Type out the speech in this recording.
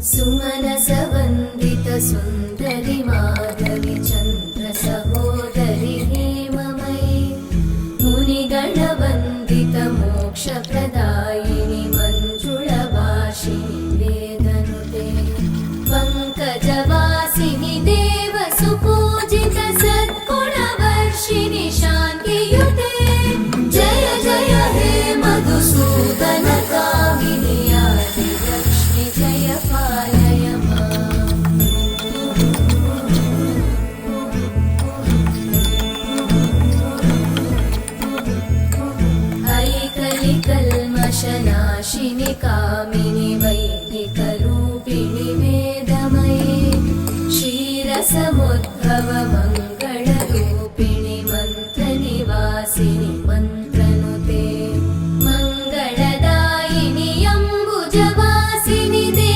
सुमनसवन्दित सुन्दरि माधवि चन्द्र सहोदरि हेममयि मुनिगणवन्दित मोक्षप्रदायिनि मञ्जुळभाषिणि वेदनुते पङ्कजवासिनि देवसुपूजित सद्गुणवर्षिणि शान्तियुते जय जय हे मधुसूदन कामिनि आदिलक्ष्मि जय पालय माम्। ऐकलिकल्मषनाशिनि कामिनि